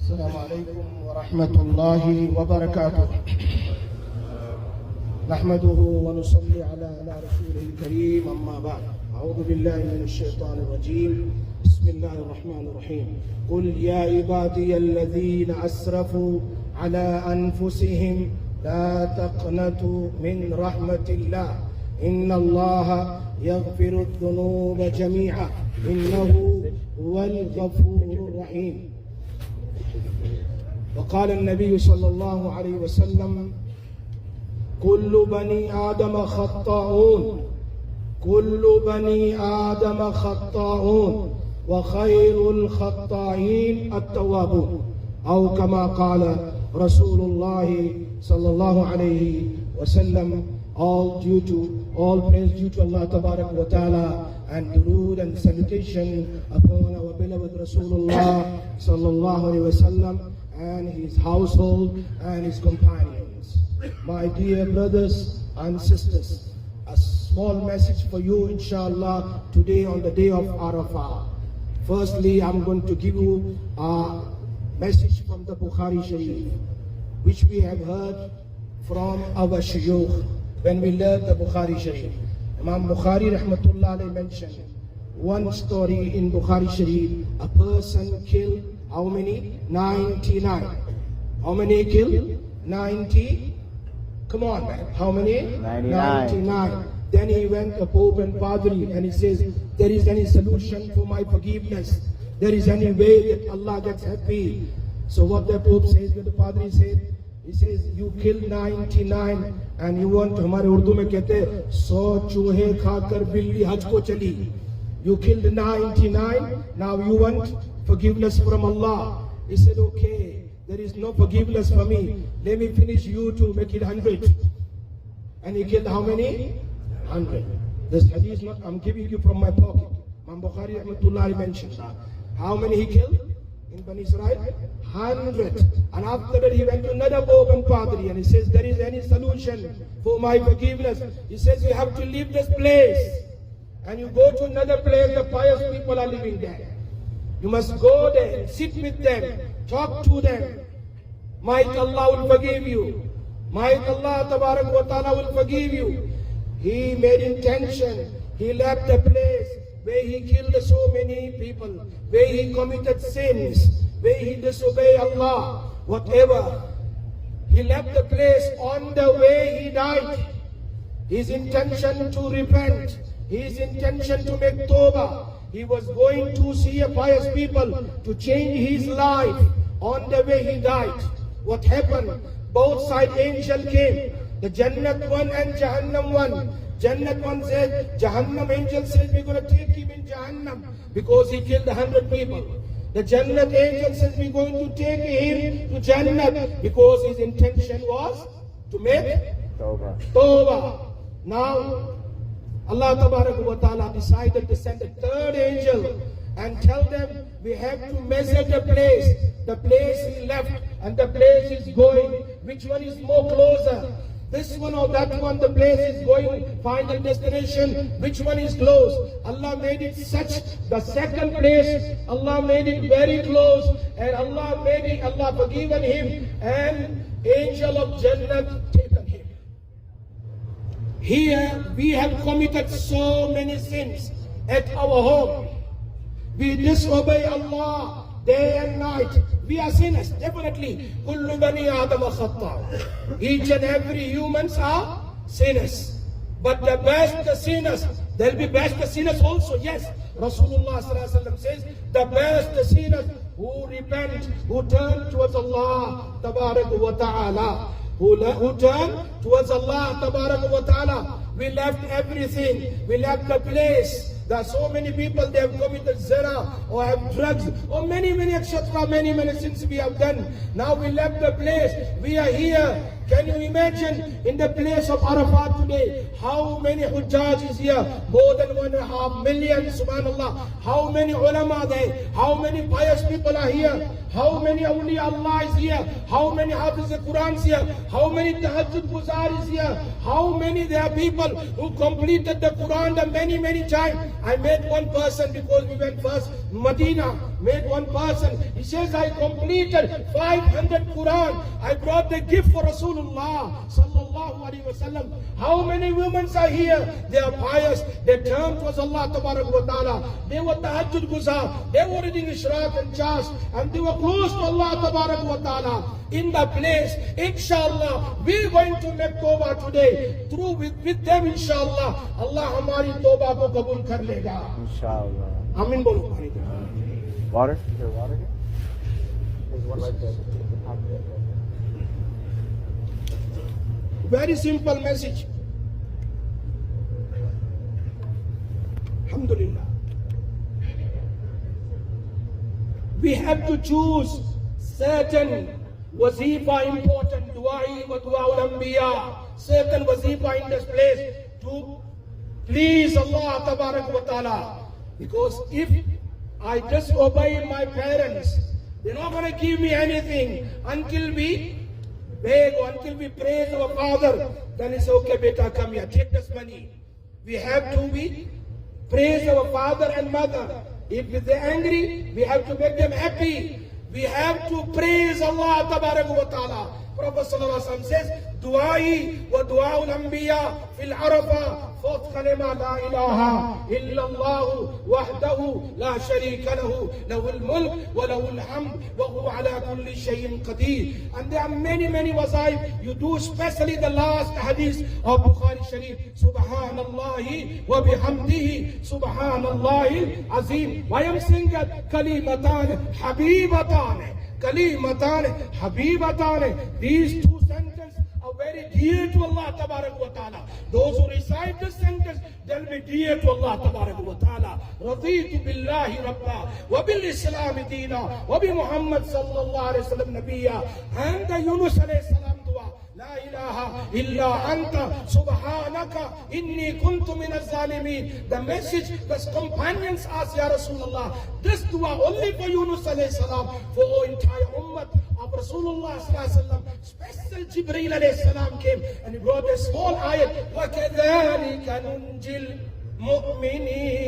السلام عليكم ورحمة الله وبركاته. نحمده ونصلي على رسوله الكريم. أما بعد، أعوذ بالله من الشيطان الرجيم. بسم الله الرحمن الرحيم. قل يا عبادي الذين أسرفوا على أنفسهم لا تقنطوا من رحمة الله إن الله يغفر الذنوب جميعا إنه هو الغفور الرحيم. وقال النبي صلى الله عليه وسلم: كل بني آدم خطاؤون كل بني آدم خطاؤون وخير الخطائين التوابون، أو كما قال رسول الله صلى الله عليه وسلم. All praise due to Allah Tabarak wa Ta'ala, and durood and salutation upon our beloved Rasulullah sallallahu alaihi wasallam and his household and his companions. My dear brothers and sisters, a small message for you inshallah today on the day of Arafah. Firstly, I'm going to give you a message from the Bukhari Sharif, which we have heard from our shuyukh when we learned the Bukhari Sharif. Imam Bukhari rahmatullah alayhi mentioned one story in Bukhari Sharif. A person killed how many? 99. How many killed? 90. Come on, man. How many? 99. Then he went to Pope and Padri and he says, there is any solution for my forgiveness? There is any way that Allah gets happy? So what the Pope says, what the Padri said, he says, you killed 99 and you want, हमारे उर्दू में कहते हैं 100 चूहे खाकर बिल्ली हज को चली. You killed 99, now you want forgiveness from Allah. He said, okay, there is no forgiveness for me. Let me finish you to make it 100. And he killed how many? 100. This hadith not, I'm giving you from my pocket. Imam Bukhari rahmatullah mentioned that. How many he killed in Bani Israel? 100. And after that he went to another Pope and Padri and he says, there is any solution for my forgiveness? He says, you have to leave this place and you go to another place, the pious people are living there. You must go there, sit with them, talk to them. Might Allah will forgive you. Might Allah Tabarak wa Ta'ala will forgive you. He made intention. He left the place where he killed so many people, where he committed sins, where he disobeyed Allah, whatever. He left the place. On the way he died. His intention to repent, his intention to make tawbah. He was going to see a pious people to change his life. On the way he died. What happened? Both side angel came. The Jannat one and Jahannam one. Jannat one said, Jahannam angel says, we're going to take him in Jahannam because he killed 100 people. The Jannat angel says, we're going to take him to Jannat because his intention was to make Tawbah. Now, Allah Tabarak wa Ta'ala decided to send a third angel and tell them, we have to measure the place he left and the place he's going. Which one is more closer? This one or that one, the place is going, final destination, which one is close? Allah made it such, the second place, Allah made it very close, and Allah forgiven him, and angel of Jannah taken him. Here, we have committed so many sins at our home. We disobey Allah day and night. We are sinners, definitely. كل بني آدم خطاء. Each and every humans are sinners. But the best sinners, there will be best sinners also, yes. Rasulullah says, the best sinners who repent, who turn towards Allah Tabarak wa Ta'ala. Who turn towards Allah Tabarak wa Ta'ala. We left everything. We left the place. There are so many people, they have committed zina or have drugs or many etc. Many sins we have done. Now we left the place. We are here. Can you imagine in the place of Arafat today, how many Hujjaj is here? More than 1.5 million, subhanallah. How many ulama are there? How many pious people are here? How many awliya Allah is here? How many Hafiz al-Quran is here? How many Tahajjud Guzar is here? How many there are people who completed the Quran many times? I met one person because we went first Medina, made one person. He says, I completed 500 Quran. I brought the gift for Rasulullah sallallahu alaihi wasallam. How many women are here? They are pious. They turned towards Allah tabarak wa ta'ala. They were tahajjud guzar. They were reading Ishraq and Jas. And they were close to Allah tabarak wa ta'ala. In the place, inshallah, we're going to make tawbah today. Through with them, inshallah, Allah hamari tawbah ko kabul kar lega. Inshallah. Amin bolo. Water? Is there water here? There's one right there. Very simple message. Alhamdulillah. We have to choose certain wazifa important du'ai wa du'aul anbiya, certain wazifa in this place to please Allah tabarak wa ta'ala. Because if I disobey my parents, they're not going to give me anything until we beg or until we praise our father. Then it's okay, beta, come here, take this money. We have to be praise our father and mother. If they're angry, we have to make them happy. We have to praise Allah tabarak wa ta'ala. Prophet sallallahu alaihi wasallam says, du'ai wa du'aul anbiya fil arafa. Fourth kalima, la ilaha illallah wahdahu la sharika lahu lahul mulk wa lahul hamd wa huwa ala kulli shay'in qadir. And there are many wazaif you do, especially the last hadith of Bukhari Sharif. Subhanallahi wa bihamdihi subhanallahi azim. Why I'm saying that? Kalimatan habibatan. Kalimatan habibatan. These two sentences are very dear to Allah tabarak wa ta'ala. Those who recite this sentence, they'll be dear to Allah tabarak wa ta'ala. Raditu billahi rabba wa bil islam deena wa bi Muhammad sallallahu alaihi wasallam nabiyya. And the Yunus alayhi salam dua, la ilaha illa anta subhanaka inni kuntu min az-zalimin. The message the companions asked, Ya Rasulullah, this dua only for Yunus alayhi salam, for entire ummah of Rasulullah sallallahu alaihi wasallam. Special Jibreel alayhi salam came and he brought a small ayat. وَكَذَلِكَ نُنْجِي الْمُؤْمِنِينَ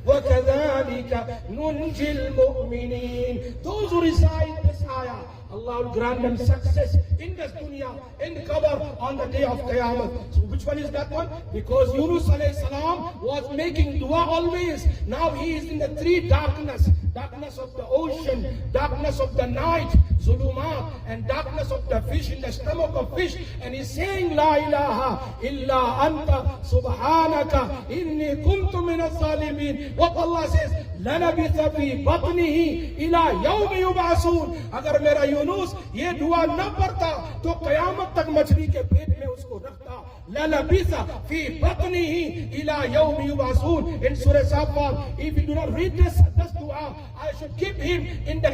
وَكَذَلِكَ نُنْجِي الْمُؤْمِنِينَ. Those who recite this ayah, Allah will grant them success in this dunya, in qabr, on the day of Qiyamah. So which one is that one? Because Yunus alayhi salam was making dua always. Now he is in the three darkness. Darkness of the ocean, darkness of the night, zuluma, and darkness of the fish, in the stomach of fish. And he's saying, La ilaha illa anta subhanaka inni kuntu min az-zalimin. What Allah says, lanabitha fi batnihi ila yawmi yub'asun. Agar mera Yunus ye dua na padta, to qiyamat tak machli ke pet mein usko rakhta. Lanabitha fi batnihi ila yawmi yub'asun. In Surah Safat, if you do not read this dua, I should keep him in the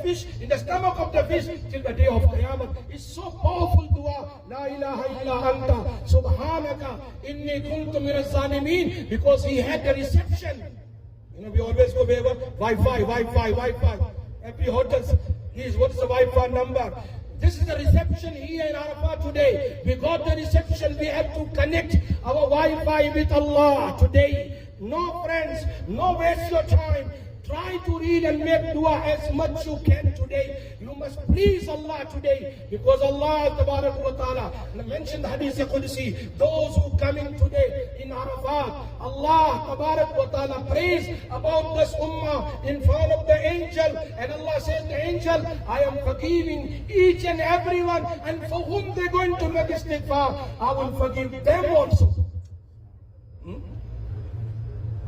fish, in the stomach of the fish till the day of Qiyamah. It's so powerful dua. La ilaha illa anta subhanaka inni kuntu min az-zalimin. Because he had the reception. You know, we always go wherever, Wi-Fi. Every hotel, what's the Wi-Fi number? This is the reception here in Arafat today. We got the reception. We have to connect our Wi-Fi with Allah today. No friends, no waste your time. Try to read and make dua as much you can today. You must please Allah today, because Allah tabarak wa ta'ala mentioned the hadith Qudsi, those who coming today in Arafat, Allah tabarak wa ta'ala prays about this ummah in front of the angel, and Allah says, the angel, I am forgiving each and everyone, and for whom they're going to make istighfar, I will forgive them also.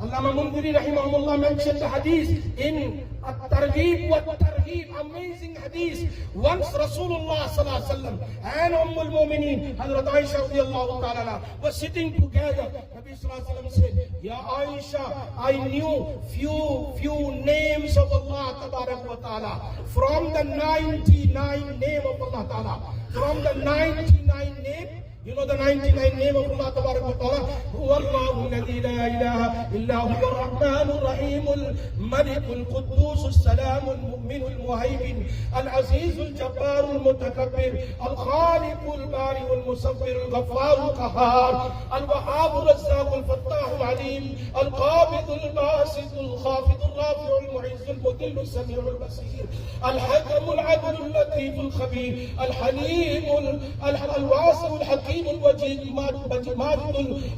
Allama Mundiri rahimahullah mentioned the hadith in At-Targhib wa Targhib, amazing hadith. Once Rasulullah sallallahu alaihi wasallam and Ummul Mu'mineen Hazrat Aisha radiyallahu ta'ala were sitting together. Nabi sallallahu alaihi wasallam said, Ya Aisha, I knew few names of Allah tabarak wa ta'ala. From the 99 name of Allah ta'ala, from the 99 name, You know the 99 name of Allah Tabarak wa Ta'ala? هو الله الذي لا إله إلا هو الرحمن الرحيم الملك القدوس السلام المؤمن المهيمن العزيز الجبار المتكبر الخالق البارئ المصور الغفار القهار الوهاب الرزاق الفتاح العليم القابض الباسط الخافض الرافع المعز المذل السميع البصير الحكم العدل اللطيف الخبير الحليم الواسع الحكيم الوجيد الماجد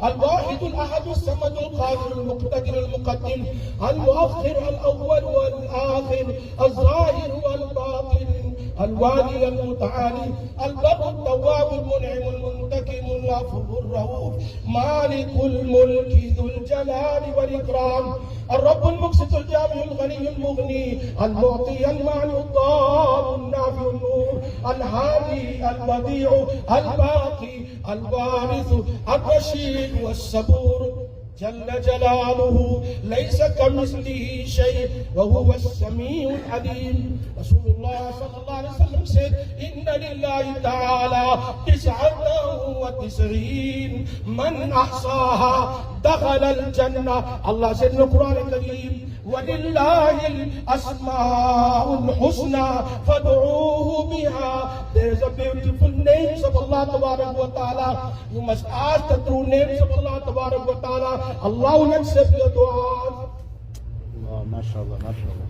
الواحد الاحد الصمد القادر المقتدر المقدم المؤخر الاول والاخر الظاهر والباطن الوالي المتعالي البر التواب المنعم المنتقم الغفور الرؤوف مالك الملك ذو الجلال والاكرام الرب المقسط الجامع الغني المغني المعطي المعنى الضار النافع النور الهادي البديع الباقي الوارث الرشيد والصبور جل جلاله ليس كمثله شيء وهو السميع العليم. رسول الله صلى الله عليه وسلم said إن لله تعالى 99 من أحصاها دخل الجنة. Allah said in the Quran الكريم وَلِلَّهِ الْأَسْمَاءُ الْحُسْنَى فَادْعُوهُ بِهَا. There is a beautiful names of Allah Tabarak wa Ta'ala. You must ask the true names of Allah Tabarak wa Ta'ala. Allah will accept your dua. Allah, mashallah, mashallah.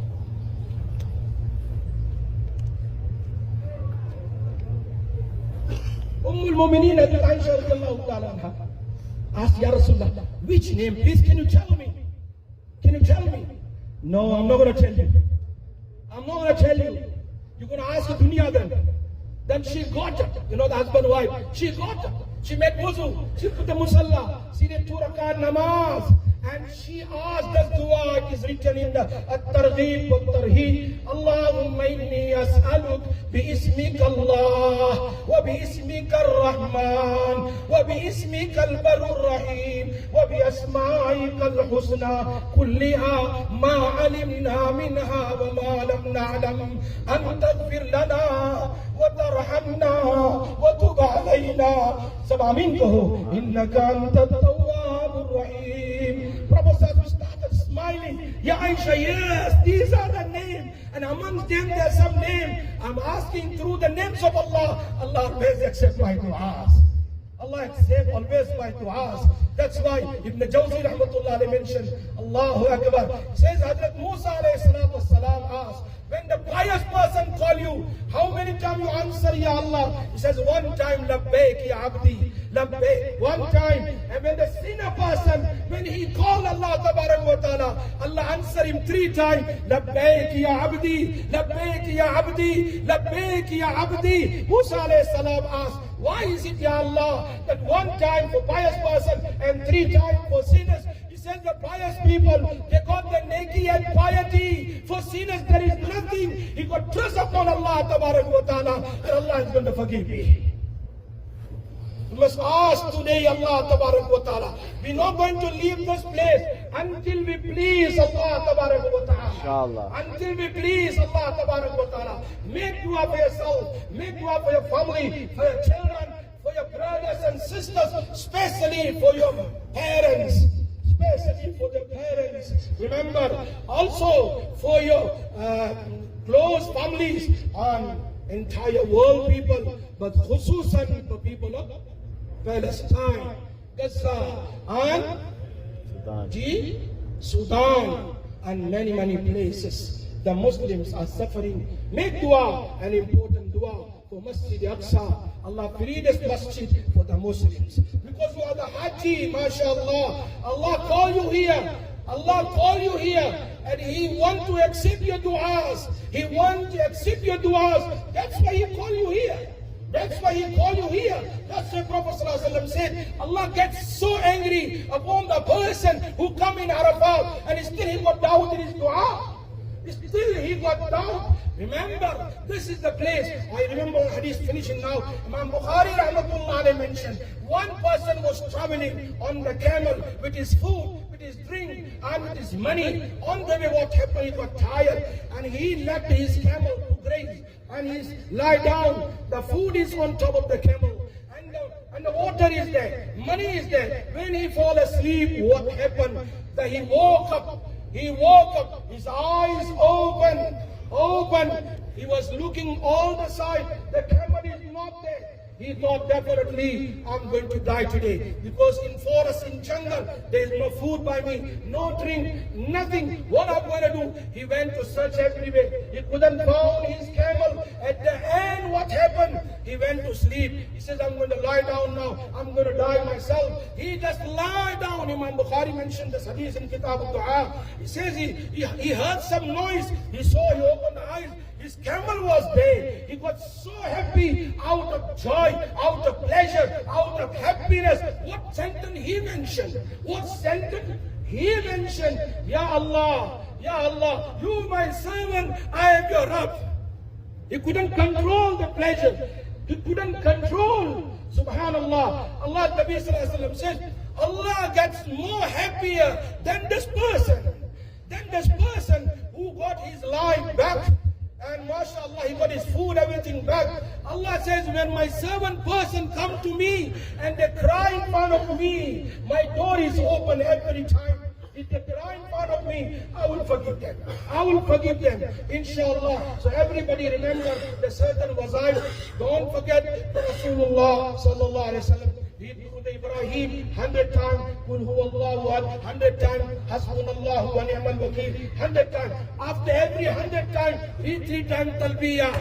Al-Mu'mineen Aisha radiallahu ta'ala anha asked, Ya Rasulullah, which name? Please, can you tell me? Can you tell me? No, I'm not going to tell you. I'm not going to tell you. You're going to ask the dunya then. Then she got it. You know, the husband wife. She got it. She made wuzu. She put the musalla. She did 2 rakat namaz. And she asked the dua. It is written in the At-Targhib wa Tarhib. Allahumma inni as'aluk bi-ismika Allah wa bi-ismika Ar-Rahman wa bi-ismika Al-Barr Ar-Rahim wa bi-asma'ika Al-Husna kulliha ma alimna minha wa ma lam na'lam an taghfir lana wa tarhamna wa tub alayna. Amin kaho. Innaka anta at-tawwab ar-rahim. Prophet started smiling. Ya Aisha, yes, these are the names. And amongst them there's some name. I'm asking through the names of Allah. Allah always accept my du'as. Allah accept always my du'as. That's why Ibn Jawzi rahmatullah alayhi mentioned, Allahu Akbar. He says Hazrat Musa alayhi salatu wassalam asked, when the pious person call you, how many times you answer, Ya Allah? He says, 1 time, Labbaik, Ya Abdi, Labbaik, 1 time. And when the sinner person, when he call Allah Tabarak wa Ta'ala, Allah answer him 3 times, Labbaik, Ya Abdi, Labbaik, Ya Abdi, Labbaik, Ya Abdi. Musa alayhi salam asked, why is it, Ya Allah, that 1 time for pious person and 3 times for sinners? He said the pious people, they got the neki and piety. For sinners there is nothing. He got trust upon Allah Tabarak wa Ta'ala, and Allah is going to forgive me. We must ask today Allah Tabarak wa Ta'ala. We're not going to leave this place until we please Allah Tabarak wa Ta'ala. Inshallah. Until we please Allah Tabarak wa Ta'ala. Make dua for yourself, make dua for your family, for your children, for your brothers and sisters, especially for your parents. Especially for the parents. Remember, also for your close families and entire world people, but khususan for people of Palestine, Gaza, and Sudan, and many, many places. The Muslims are suffering. Make dua, an important dua for Masjid Aqsa. Allah free this masjid for the Muslims. Because you are the Haji, mashallah. Allah call you here. Allah call you here. And He want to accept your du'as. He want to accept your du'as. That's why He call you here. That's why He call you here. That's why Prophet ﷺ said, Allah gets so angry upon the person who come in Arafat and still he got doubt in his dua. Still he got doubt. Remember, this is the place. I remember the hadith finishing now. Imam Bukhari rahmatullah alayhi mentioned, one person was traveling on the camel with his food, with his drink, and with his money. On the way, what happened? He got tired and he left his camel to graze. And he lie down. The food is on top of the camel. And the water is there, money is there. When he fall asleep, what happened? That he woke up, his eyes open. He was looking all the side, the camel is not there. He thought, definitely I'm going to die today, because in forest, in jungle, there is no food by me, no drink, nothing. What I'm going to do? He went to search everywhere. He couldn't find his camel. At the end, what happened? He went to sleep. He says, I'm going to lie down now. I'm going to die myself. He just lie down. Imam Bukhari mentioned this hadith in Kitab al-Du'a. He says he heard some noise. He saw, he opened the eyes. His camel was there. He got so happy, out of joy, out of pleasure, out of happiness. What sentence he mentioned? What sentence he mentioned? Ya Allah, you my servant, I am your Rabb. He couldn't control the pleasure. He couldn't control. Subhanallah. Allah Nabi Sallallahu Alaihi Wasallam says, Allah gets more happier than this person. Who got his life back. And mashallah, he got his food, everything back. Allah says, when my servant person come to me and they cry in front of me, my door is open every time. If they cry in front of me, I will forgive them. Inshallah. So everybody remember the certain wazaif. Don't forget Rasulullah sallallahu alaihi wasallam. Read Ibrahim 100 times, Qul huwallahu ahad 100 times, Hasbunallahu wa ni'mal wakeel 100 times. After every 100 times, read 3 times talbiyah.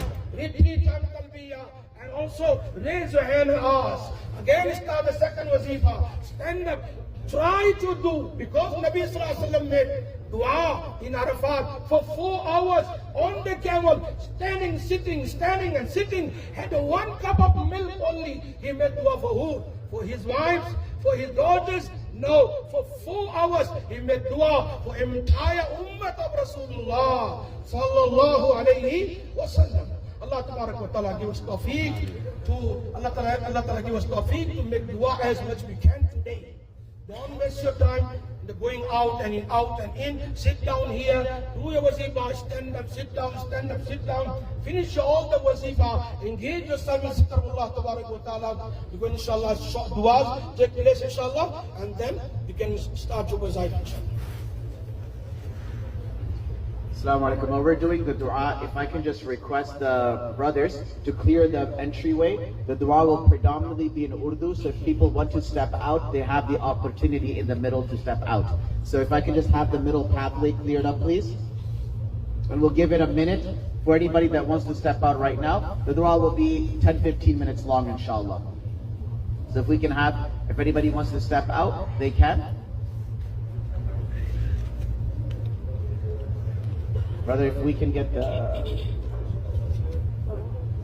And also raise your hand and ask. Again start the second wazifa. Stand up. Try to do, because Nabi Sallallahu Alaihi Wasallam made dua in Arafat for 4 hours on the camel, standing and sitting, had 1 cup of milk only. He made dua for who? For his wives, for his daughters? No, for 4 hours he made dua for entire ummah of Rasulullah Sallallahu Alaihi Wasallam. Allah Ta'ala give us tawfiq to make dua as much we can today. Don't waste your time going out and in. Sit down here, do your wazifa, stand up, sit down. Finish all the wazifa. Engage yourself in zikrullah ta'ala. You're going inshallah, short du'as take place inshallah, and then you can start your wazifa inshallah. Assalamu alaikum. While we're doing the dua, if I can just request the brothers to clear the entryway. The dua will predominantly be in Urdu, so if people want to step out, they have the opportunity in the middle to step out. So if I can just have the middle pathway cleared up, please. And we'll give it a minute for anybody that wants to step out right now. The dua will be 10-15 minutes long, inshallah. So if we can have, if anybody wants to step out, they can. Brother, if we can get the,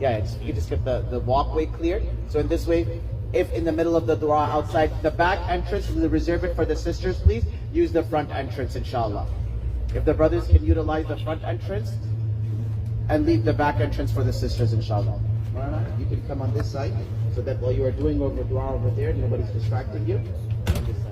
you can just get the walkway cleared. So in this way, if in the middle of the dua outside, the back entrance, we'll reserve it for the sisters, please. Use the front entrance, inshallah. If the brothers can utilize the front entrance and leave the back entrance for the sisters, inshallah. You can come on this side so that while you are doing over dua over there, nobody's distracting you. On this side.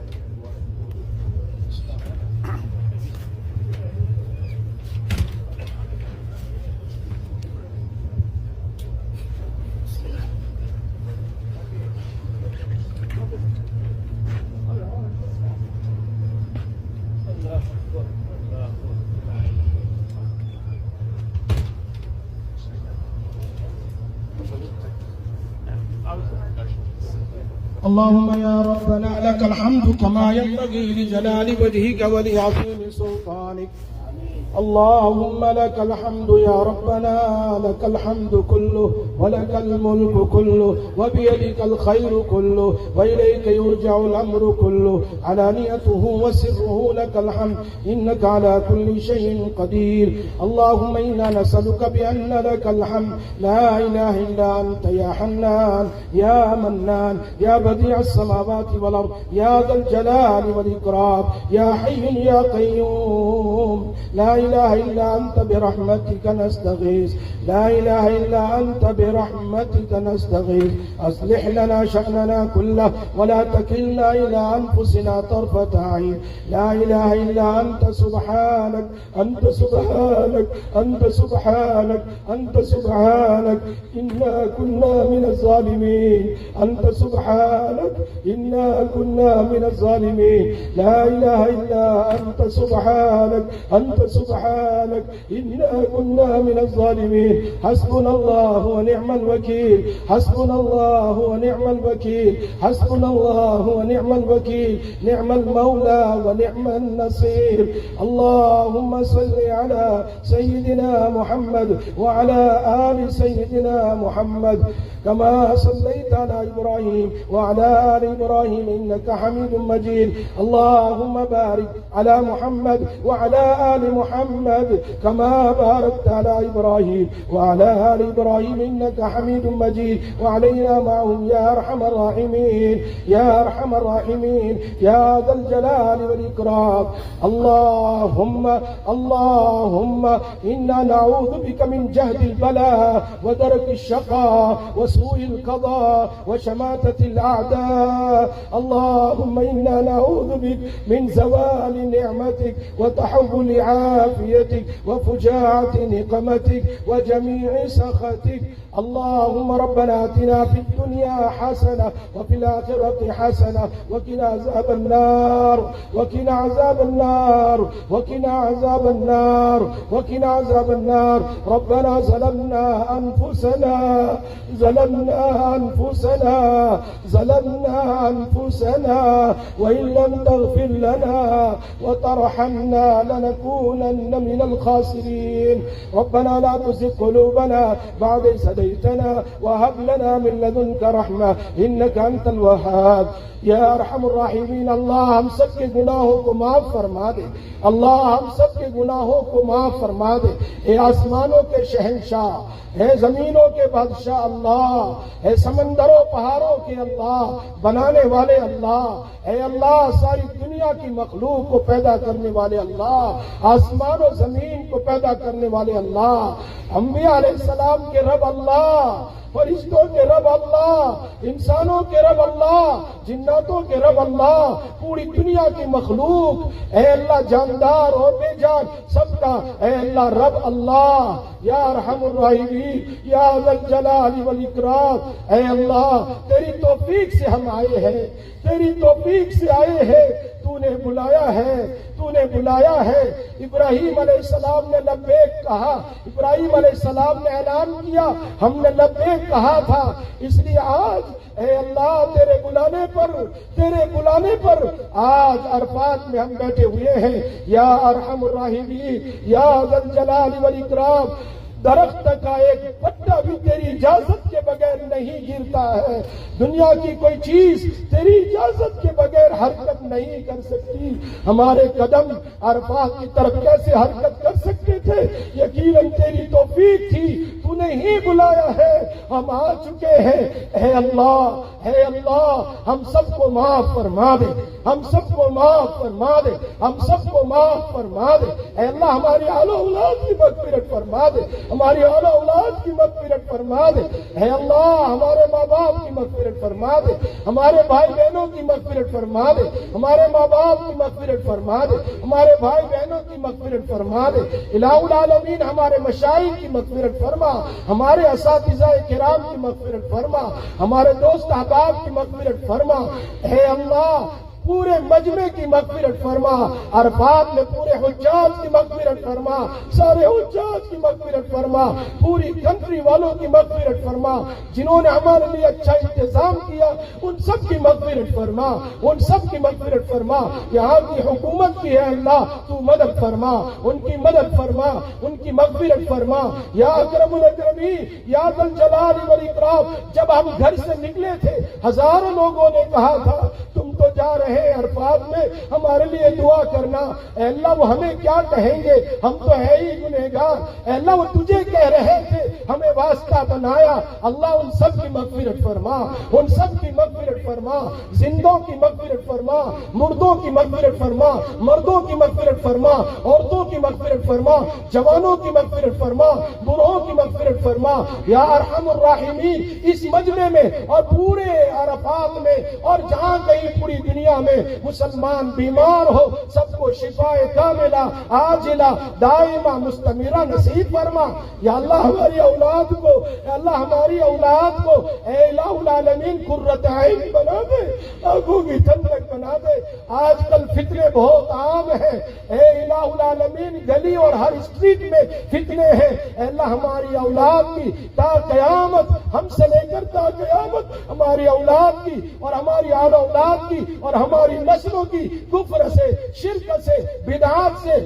اللهم يا ربنا لك الحمد كما ينبغي لجلال وجهك ولعظيم سلطانك. اللهم لك الحمد يا ربنا، لك الحمد كله ولك الملك كله وبيدك الخير كله وإليك يرجع الأمر كله، علانيته وسره لك الحمد، إنك على كل شيء قدير. اللهم إنا نسألك بأن لك الحمد لا إله إلا أنت يا حنان يا منان يا بديع السماوات والأرض يا ذا الجلال والإكرام يا حي يا قيوم، لا إله إلا أنت برحمتك نستغيث، لا إله إلا أنت برحمتك نستغيث أصلح لنا شأننا كله ولا تكلنا إلى أنفسنا طرفة عين. لا إله إلا أنت سبحانك أنت سبحانك أنت سبحانك أنت سبحانك إنا كنا من الظالمين. أنت سبحانك إنا كنا من الظالمين. لا إله إلا أنت سبحانك أنت سبحانك إنا كنا من الظالمين. حسبنا الله ونعم الوكيل. حسبنا الله ونعم الوكيل. حسبنا الله ونعم الوكيل. نعم المولى ونعم النصير. اللهم صل على سيدنا محمد وعلى آل سيدنا محمد كما صليت على إبراهيم وعلى آل إبراهيم إنك حميد مجيد. اللهم بارك على محمد وعلى آل محمد كما باركت على إبراهيم وعلى آل إبراهيم إنك حميد مجيد. وعلينا معهم يا أرحم الراحمين يا أرحم الراحمين يا ذا الجلال والإكرام. اللهم إنا نعوذ بك من جهد البلاء ودرك الشقاء وسوء القضاء وشماتة الأعداء. اللهم إنا نعوذ بك من زوال نعمتك وتحول عافيتك وفجاعة نقمتك وجميع سخطك. اللهم ربنا آتنا في الدنيا حسنة وفي الآخرة حسنة وقنا عذاب النار وقنا عذاب النار وقنا عذاب النار وقنا عذاب النار. ربنا ظلمنا أنفسنا وإن لم تغفر لنا وترحمنا لنكونن من الخاسرين. ربنا لا تزغ قلوبنا بعد إذ هديتنا وهب لنا من لدنك رحمة إنك أنت الوهاب. یا ارحم الراحمین اللہ ہم سب کے گناہوں کو معاف فرما دے. اللہ ہم سب کے گناہوں کو معاف فرما دے. اے آسمانوں کے شہنشاہ، اے زمینوں کے بادشاہ اللہ، اے سمندروں پہاڑوں کے اللہ، بنانے والے اللہ، اے اللہ ساری دنیا کی مخلوق کو پیدا کرنے والے اللہ، آسمان و زمین کو پیدا کرنے والے اللہ، انبیاء علیہ السلام کے رب اللہ، فرشتوں کے رب اللہ، انسانوں کے رب اللہ، جناتوں کے رب اللہ، پوری دنیا کی مخلوق، اے اللہ جاندار اور بے جان سب کا اے اللہ رب اللہ. یا ارحم الراحمین یا ذا الجلال والاکرام. اے اللہ تیری توفیق سے ہم آئے ہیں، تیری توفیق سے آئے ہیں. تو نے بلایا ہے، تو نے بلایا ہے. ابراہیم علیہ السلام نے لبیک کہا، ابراہیم علیہ السلام نے اعلان کیا، ہم نے لبیک کہا تھا. اس لیے آج اے اللہ تیرے بلانے پر آج عرفات میں ہم بیٹھے ہوئے ہیں. یا ارحم الراحمین یا ذا الجلال والاکرام. درخت کا ایک پتا بھی تیری اجازت کے بغیر نہیں گرتا ہے. دنیا کی کوئی چیز تیری اجازت کے بغیر حرکت نہیں کر سکتی. ہمارے قدم عرفات کی طرف کیسے حرکت کر سکتے تھے؟ یقیناً تیری توفیق تھی، تو نے ہی بلایا ہے. ہم آ چکے ہیں. اے اللہ ہم سب کو معاف فرما دے، ہم سب کو معاف فرما دے، ہم سب کو معاف فرما دے. اے اللہ ہماری آل و اولاد کی مغفرت فرما دے، ہماری آل و اولاد کی مغفرت فرما دے. اے اللہ ہمارے ماں باپ کی مغفرت فرما دے، ہمارے بھائی بہنوں کی مغفرت فرما دے، ہمارے ماں باپ کی مغفرت فرما دے، ہمارے بھائی بہنوں کی مغفرت فرما دے. الہ العالمین ہمارے مشائخ کی مغفرت فرما، ہمارے اساتذہ کرام کی مغفرت فرما، ہمارے دوست احباب کی مغفرت فرما. اے اللہ پورے مجمع کی مغفرت فرما. عرفات میں پورے حجاج کی مغفرت فرما، سارے حجاج کی مغفرت فرما، پوری کنٹری والوں کی مغفرت فرما. جنہوں نے ہمارے لیے اچھا انتظام کیا ان سب کی مغفرت فرما، ان سب کی مغفرت فرما. یہاں کی حکومت کی ہے اللہ تو مدد فرما، ان کی مدد فرما، ان کی مغفرت فرما. یا اکرم الاکرمین یا ذا الجلال والاکرام. جب ہم گھر سے نکلے تھے ہزاروں لوگوں نے کہا تھا تم تو جا رہے عرفات میں، ہمارے لیے دعا کرنا. اے اللہ وہ ہمیں کیا کہیں گے، ہم تو ہے ہی گنہگار. اے اللہ وہ تجھے کہہ رہے تھے ہمیں واسطہ اچھا بنایا، اللہ ان سب کی مغفرت فرما، ان سب کی مغفرت فرما، زندوں کی مغفرت فرما، مردوں کی مغفرت فرما، مردوں کی مغفرت فرما، عورتوں کی مغفرت فرما، جوانوں کی مغفرت فرما، بوڑھوں کی مغفرت فرما یا ارحم الراحمین۔ اس مجمع میں اور پورے عرفات میں اور جہاں کہیں پوری دنیا میں مسلمان بیمار ہو، سب کو شفاء کاملہ عاجلہ دائمہ مستمرہ نصیب فرما۔ یا اللہ ہماری اولاد کو، یا اللہ ہماری اولاد کو اے الہ العالمین قرۃ عین بنا دے، آنکھوں کی ٹھنڈک بنا دے۔ آج کل فتنے بہت عام ہیں اے الہ العالمین، گلی اور ہر اسٹریٹ میں فتنے ہیں۔ اے اللہ ہماری اولاد کی تا قیامت، ہم سے لے کر تا قیامت ہماری اولاد کی اور ہماری آل اولاد کی اور ہماری نسلوں کی کفر سے، شرک سے، بدعات سے،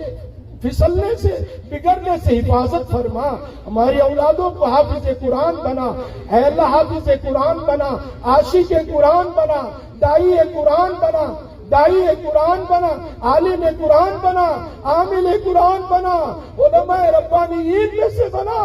پھسلنے سے، بگڑنے سے حفاظت فرما۔ ہماری اولادوں کو حافظ قرآن بنا، اے اللہ حافظ قرآن بنا، عاشق قرآن بنا، داعی قرآن بنا، داعی قرآن بنا، عالم قرآن بنا، عامل قرآن بنا، علماء ربانیین میں سے بنا،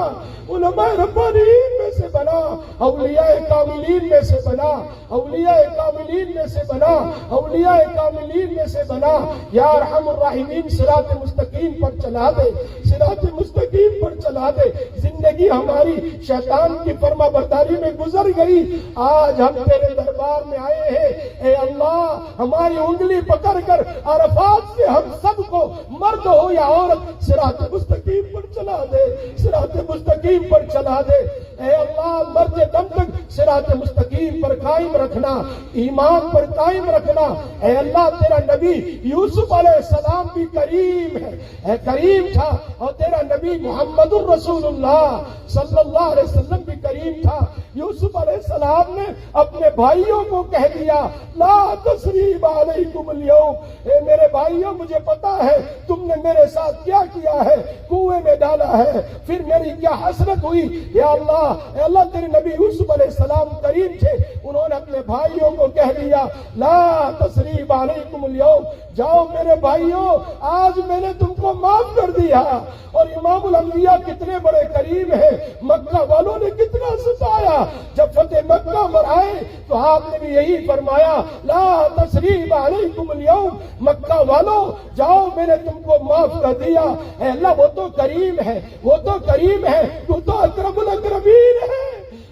علماء ربانیین میں سے بنا، اولیاء کاملین میں سے بنا، اولیاء کاملین میں سے بنا، اولیاء کاملین میں سے بنا۔ یا ارحم الراحمین صراط مستقیم پر چلا دے، صراط مستقیم پر چلا دے۔ زندگی ہماری شیطان کی فرما برداری میں گزر گئی، آج ہم تیرے دربار میں آئے ہیں۔ اے اللہ ہماری انگلی پکڑ کر عرفات سے ہم سب کو، مرد ہو یا عورت، صراط مستقیم پر چلا دے، صراط مستقیم پر چلا دے۔ اے اللہ مرتے دم تک صراط مستقیم پر قائم رکھنا، ایمان پر قائم رکھنا۔ اے اللہ تیرا نبی یوسف علیہ السلام بھی کریم ہے، اے کریم تھا، اور تیرا نبی محمد الرسول اللہ صلی اللہ علیہ وسلم بھی کریم تھا۔ یوسف علیہ السلام نے اپنے بھائیوں کو کہہ دیا لا تثریب علیکم اليوم، اے میرے بھائیوں مجھے پتا ہے تم نے میرے ساتھ کیا کیا ہے، کنویں میں ڈالا ہے، پھر میری کیا حسرت ہوئی۔ یا اللہ، اے اللہ تیرے نبی یوسف علیہ السلام کریم تھے، انہوں نے اپنے بھائیوں کو کہہ دیا لا تثریب علیکم اليوم، جاؤ میرے بھائیوں آج میں نے تم کو معاف کر دیا۔ اور امام الانبیاء کتنے بڑے کریم ہیں، مکہ والوں نے کتنا ستایا، جب فتح مکہ پر آئے تو آپ نے بھی یہی فرمایا لا تثریب علیکم اليوم، مکہ والوں جاؤ میں نے تم کو معاف کر دیا۔ اے اللہ وہ تو کریم ہے، وہ تو کریم ہے، تو تو اکرم الاکرمین ہے،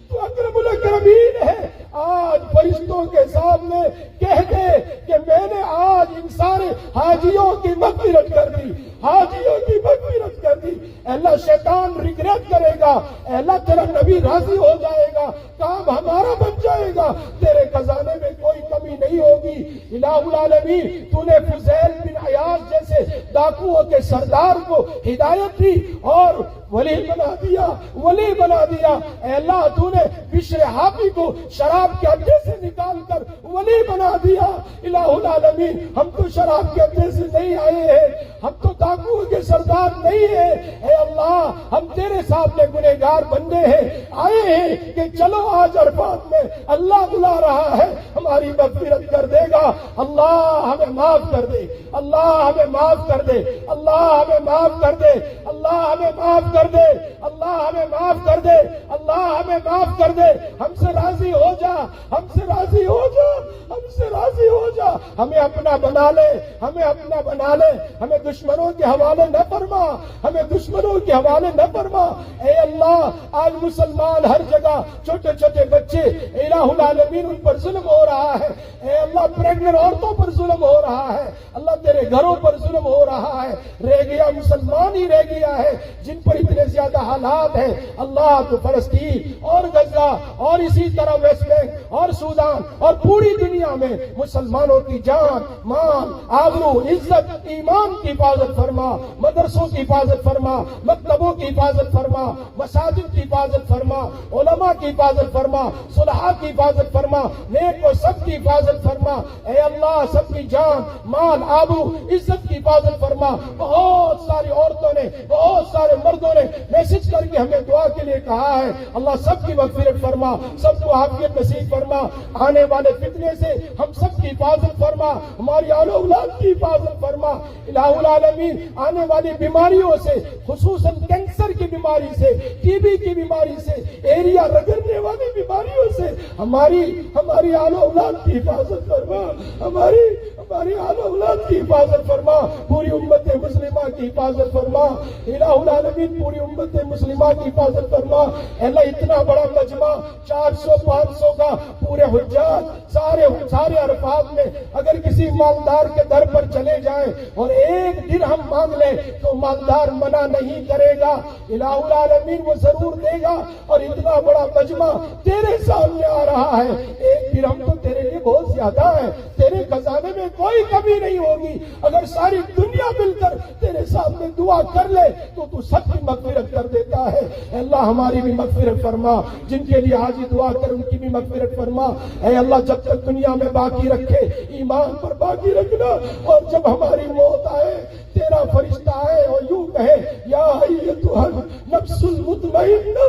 تو اکرم الاکرمین ہے۔ آج فرشتوں کے سامنے کہہ دے کہ میں نے آج ان سارے حاجیوں کی مغفرت کر دی، حاجیوں کی مغفرت کر دی۔ اے اللہ شیطان ریگریٹ کرے گا، اے اللہ تیرا نبی راضی ہو جائے گا، کام ہمارا بن جائے گا، تیرے خزانے میں کوئی کمی نہیں ہوگی۔ الہ العالمین تو نے فضیل بن عیاض جیسے ڈاکوؤں کے سردار کو ہدایت دی اور ولی بنا دیا، ولی بنا دیا۔ اے اللہ تو نے بشر حافی کو شراب کے اڈے سے نکال کر ولی بنا دیا۔ الہ العالمین ہم تو شراب کے اڈے سے نہیں آئے ہیں، ہم تو ڈاکوؤں کے سردار نہیں ہیں۔ اے اللہ ہم تیرے سامنے گنہگار بندے ہیں، آئے ہیں کہ چلو آج عرفات میں اللہ بلا رہا ہے، ہماری مغفرت کر دے گا۔ اللہ ہمیں معاف کر دے، اللہ ہمیں معاف کر دے، اللہ ہمیں معاف کر دے، اللہ ہمیں معاف کر دے، اللہ ہمیں معاف کر دے، اللہ ہمیں معاف کر دے۔ ہم سے راضی ہو جا، ہم سے راضی ہو جا، ہم سے راضی ہو جا، ہمیں اپنا بنا لے، ہمیں اپنا بنا لے، ہمیں دشمنوں کے حوالے نہ فرما، ہمیں دشمنوں کے حوالے نہ فرما۔ اے اللہ آج مسلمان ہر جگہ چھوٹے چھوٹے بچے، الہ العالمین ان پر ظلم ہو رہا ہے۔ اے اللہ پریگننٹ عورتوں پر ظلم ہو رہا ہے، اللہ تیرے گھروں پر ظلم ہو رہا ہے، رہ گیا مسلمان ہی رہ گیا ہے جن پر اتنے زیادہ حالات ہیں۔ اللہ تو فلسطین اور غزہ اور اسی طرح ویسٹ بینک اور سودان اور پوری دنیا میں مسلمانوں کی جان، مال، آبرو، عزت، ایمان کی حفاظت فرما، مدرسوں کی حفاظت فرما، مکتبوں کی حفاظت فرما، مساجد کی حفاظت فرما، علماء کی حفاظت فرما، صلحاء کی حفاظت فرما، نیک و سب کی حفاظت فرما۔ اے اللہ سب کی جان، مال، آبرو، عزت کی حفاظت فرما۔ بہت ساری عورتوں نے، بہت سارے مردوں نے میسج کر کے ہمیں دعا کے لیے کہا ہے، اللہ سب کی مغفرت فرما، سب کو عافیت نصیب فرما، آنے والے فتنے سے ہم سب کی حفاظت فرما، ہماری آل اولاد کی حفاظت فرما۔ الہ العالمین آنے والی بیماریوں سے، خصوصاً کینسر کی بیماری سے، ٹی بی کی بیماری سے، ملیریا رگڑنے والی بیماریوں سے ہماری آل و اولاد کی حفاظت فرما، ہماری آل و اولاد کی حفاظت فرما، پوری امت مسلمہ کی حفاظت فرما، الہ العالمین پوری امت مسلمہ کی حفاظت فرما۔ اللہ اتنا بڑا مجمع 400-500 کا پورے حجاج سارے عرفات میں اگر کسی مالدار کے در پر چلے جائیں اور 1 درہم مانگ لے تو مالدار منع نہیں کرے گا، الہ العالمین وہ ضرور دے گا۔ اور اتنا بڑا مجمع تیرے سامنے آ رہا ہے، 1 درہم تو تیرے لیے بہت زیادہ ہے، تیرے خزانے میں کوئی کمی نہیں ہوگی۔ اگر ساری دنیا مل کر تیرے سامنے دعا کر لے تو سب کی مغفرت کر دیتا ہے۔ اللہ ہماری بھی مغفرت فرما، جن کے لیے حاجی دعا کر ان کی بھی مغفرت فرما۔ اے اللہ جب تک دنیا میں باقی رکھے ایمان پر باقی رکھنا، اور جب ہماری موت آئے تیرا فرشتہ آئے اور یوں کہے یا ایتھا النفس المطمئنہ،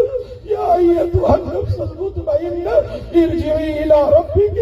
یا ایتھا النفس المطمئنہ ارجعی الی ربک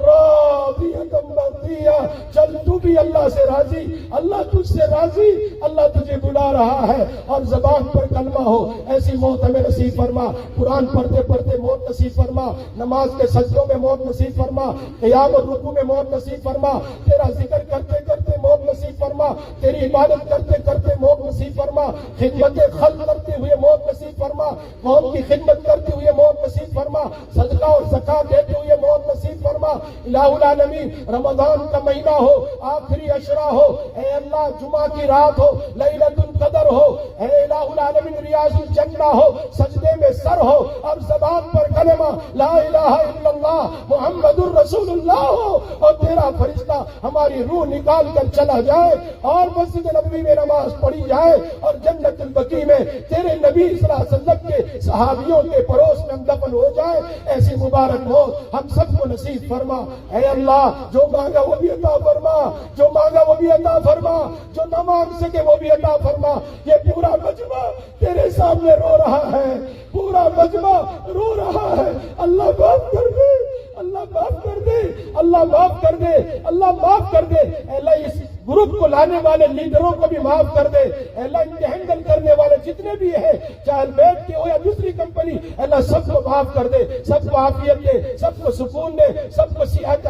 راضیۃ مرضیہ، چل تو بھی اللہ سے راضی، اللہ تجھ سے راضی، اللہ تجھے بلا رہا ہے، اور زبان پر کلمہ ہو، ایسی موت ہمیں نصیب فرما۔ قرآن پڑھتے پڑھتے موت نصیب فرما، نماز کے سجدوں میں موت نصیب فرما، قیام اور رکوع میں موت نصیب فرما، تیرا ذکر کرتے کرتے موت نصیب فرما، تیری عبادت کرتے کرتے موت نصیب فرما، خدمت خلق کرتے ہوئے موت نصیب فرما، قوم کی خدمت کرتے ہوئے موت نصیب فرما، صدقہ اور زکات دیتے ہوئے موت نصیب فرما۔ الہ العالمین رمضان کا مہینہ ہو، آخری عشرہ ہو، اے اللہ جمعہ کی رات ہو، لیلۃ القدر ہو، اے الہ العالمین ریاض الجنہ ہو، سجدے میں سر ہو، اور زبان پر کلمہ لا الہ الا اللہ محمد الرسول اللہ ہو، اور تیرا فرشتہ ہماری روح نکال کر چلا جائے اور مسجد نبوی میں نماز پڑھی جائے، اور جنت البقیع میں تیرے نبی صلی اللہ علیہ وسلم کے صحابیوں کے پڑوس میں ہم دفن ہو جائے۔ ایسی مبارک موت ہم سب کو نصیب فرما۔ اے اللہ جو مانگا وہ بھی عطا فرما، جو مانگا وہ بھی عطا فرما، جو نہ مانگ سکے وہ بھی عطا فرما۔ یہ پورا مجمع تیرے سامنے رو رہا ہے، پورا مجمع رو رہا ہے، اللہ معاف کر دے، اللہ معاف کر دے، اللہ معاف کر دے، اللہ معاف کر دے۔ اے اللہ اس گروپ کو لانے والے لیڈروں کو بھی معاف کر دے، اے اللہ ان کے ہینڈل کرنے والے جتنے بھی ہیں، چاہے البیت کے ہو یا دوسری کمپنی، اے اللہ سب کو معاف کر دے، سب کو عافیت دے، سب کو سکون دے، سب کو صحت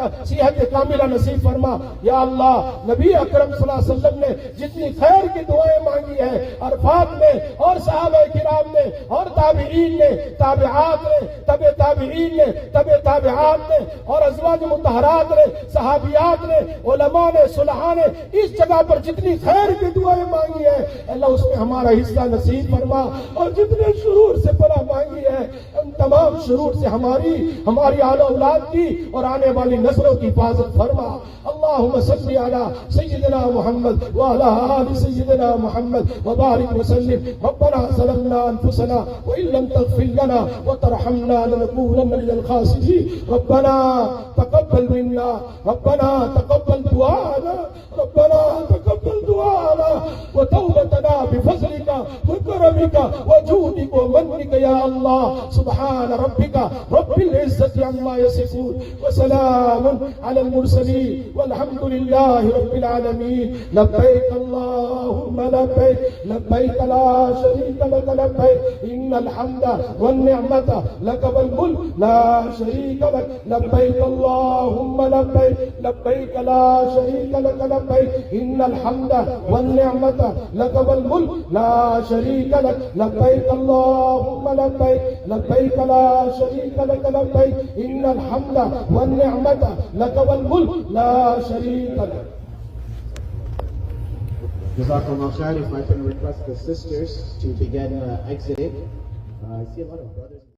کاملہ نصیب فرما۔ یا اللہ نبی اکرم صلی اللہ علیہ وسلم نے جتنی خیر کی دعائیں مانگی ہیں عرفات میں، اور صحابہ کرام نے، اور تابعین نے، تابعات نے، تبع تابعین نے، تبع تابعات نے، اور ازواج مطہرات نے، صحابیات نے، علماء نے، صلحاء نے، اس جگہ پر جتنی خیر کی دعائیں مانگی ہے اللہ اس میں ہمارا حصہ نصیب فرما، اور جتنے شرور سے پناہ مانگی ہے ان تمام شرور سے ہماری آل و اولاد کی اور آنے والی نسلوں کی حفاظت فرما۔ اللہم صلی علی سیدنا محمد وعلی آل سیدنا محمد وبارک وسلم۔ ربنا ظلمنا انفسنا وان لم تغفر لنا وترحمنا لنكونن من الخاسرین۔ ربنا تقبل منا، ربنا تقبل دعاءنا، ربنا تقبل دعاءنا وتوبتنا بفضلك وكرمك وجودك ومنك يا الله۔ سبحان ربك رب العزة عما يصفون وسلام على المرسلين والحمد لله رب العالمين۔ لبيك اللهم لبيك، لبيك لا شريك لك لبيك، إن الحمد والنعمة لك والملك لا شريك لك لبيك اللهم لبيك، لبيك لا شريك لك لبيك، إن الحمد والنعمة لك والملك لا شريك لك لبيك اللهم لبيك، لبيك لا شريك لك لبيك، إن الحمد والنعمة لك والملك لا شريك لك۔ Jazakallah khair. If I can request the sisters to begin exiting. I see a lot of brothers.